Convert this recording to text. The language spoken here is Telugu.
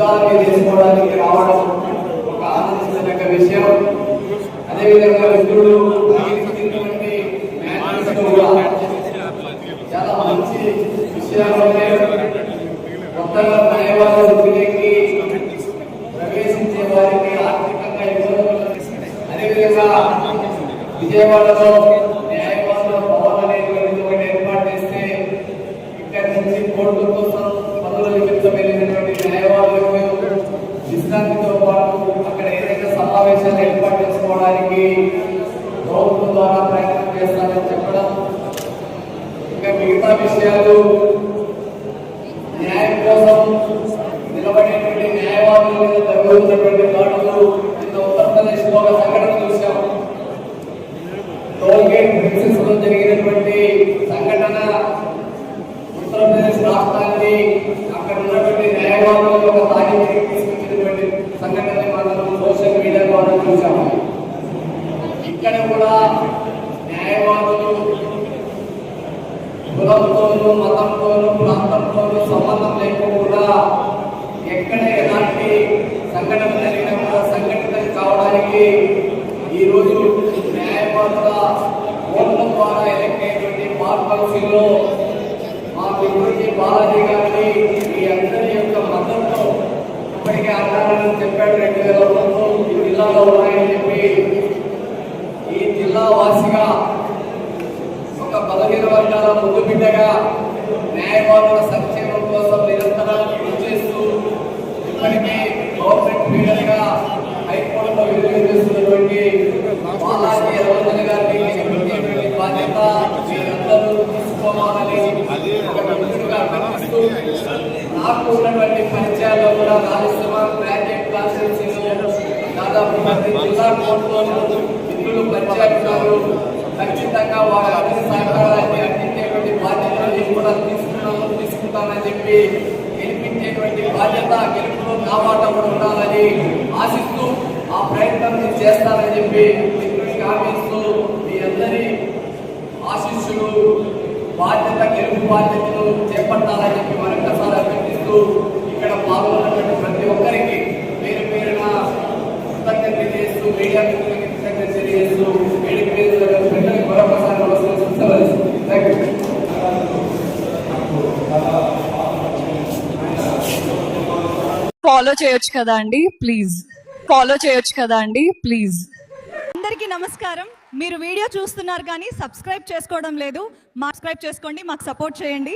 ఉత్సాహాన్ని తీసుకోవడానికి రావడం ఒక ఆనందించదగ్గ విషయం. అదేవిధంగా మిత్రులు చాలా మంచి విషయాలు కొత్తగా న్యాయవాద వృత్తిలోకి ప్రవేశించే వారికి ఆర్థికంగా ఇబ్బందులు. అదేవిధంగా విజయవాడలో న్యాయవాదుల భవన్ అనేటువంటి ఒకటి ఏర్పాటు చేస్తే ఇక్కడి నుంచి కోర్టు కోసం పనుల నిమిత్తం వెళ్ళినటువంటి న్యాయవాదులకు విశ్రాంతితో పాటు అక్కడ ఏదైనా సమావేశాలు ఏర్పాటు చేసుకోవడానికి ప్రభుత్వం ద్వారా ప్రయత్నం చేస్తారని చెప్పడం. ఇంకా మిగతా విషయాలు న్యాయం కోసం నిలబడేటువంటి న్యాయవాదుల మీద జరుగుతున్నటువంటి దాడులు ఉత్తరప్రదేశ్ లో ఒక సంఘటన చూసాం. టోల్ గేట్ బ్రిడ్జెస్ లో జరిగినటువంటి సంఘటన ఉత్తరప్రదేశ్ రాష్ట్రాన్ని అక్కడ ఉన్నటువంటి న్యాయవాదులకు ఒక తాగికి తీసుకొచ్చినటువంటి సంఘటన మనం సోషల్ మీడియా ద్వారా చూసాము. ఇక్కడ కూడా న్యాయవాదులు కులంతోనూ మతంతోనూ ప్రాంతంతోనూ సంబంధం లేకుండా ఎక్కడ ఎలాంటి సంఘటన జరిగినా కూడా సంఘటన కావడానికి ఈరోజు న్యాయవాదుల ఓట్ల ద్వారా ఎలక్ట్ అయినటువంటి బార్ కౌన్సిల్లో మా మిత్రుడికి బాలాజీ గారిని మీ అందరి యొక్క మద్దతు ఇప్పటికే ఆధారాలను చెప్పాడు. 2001 ఈ జిల్లాలో ఉన్నాయని చెప్పి ఈ జిల్లా వాసిగా ఒక బలహీన వర్గాల ముందు బిడ్డగా న్యాయవాదుల సంక్షేమం కోసం నిరంతరం కృషి చేస్తూ ఇప్పటికీ గవర్నమెంట్ లీడర్ గా హైకోర్టులో విధులు చేస్తున్నటువంటి బాలాజీ రవీంద్ర గారికి గెలిపించేటువంటి బాధ్యత మీరందరూ తీసుకోవాలని నాకు ఉన్నటువంటి పరిచయాల్లో కూడా రాజస్థాన్ గ్రాడ్యుయేట్ కాన్స్టిట్యూన్సీలో దాదాపు 10 జిల్లా కోర్టులో మిత్రులు పరిచయాలు ఖచ్చితంగా వారి అన్ని సహకారాన్ని అందించేటువంటి బాధ్యతలు కూడా తీసుకుంటానని చెప్పి గెలిపించేటువంటి బాధ్యత గెలుపులో కాపాడటం కూడా ఉండాలని ఆశిస్తూ ఆ ప్రయత్నం చేస్తానని చెప్పి మిత్రుడికి హామీ ఇస్తూ మీ అందరి ఆశీస్సులు బాధ్యత గెలుపు బాధ్యతలు చేపట్టాలని చెప్పి మరొకసారి అభ్యర్థిస్తూ ఇక్కడ పాల్గొన్నటువంటి ప్రతి ఒక్కరికి పేరు పేరున కృతజ్ఞత చేస్తూ మీడియా మిత్రులకి కృతజ్ఞత తెలియజేస్తూ వేదిక మీద మరొకసారి ఫాలో చేయొచ్చు కదా అండి ప్లీజ్. అందరికీ నమస్కారం. మీరు వీడియో చూస్తున్నారు కానీ సబ్స్క్రైబ్ చేసుకోవడం లేదు. సబ్స్క్రైబ్ చేసుకోండి, మాకు సపోర్ట్ చేయండి.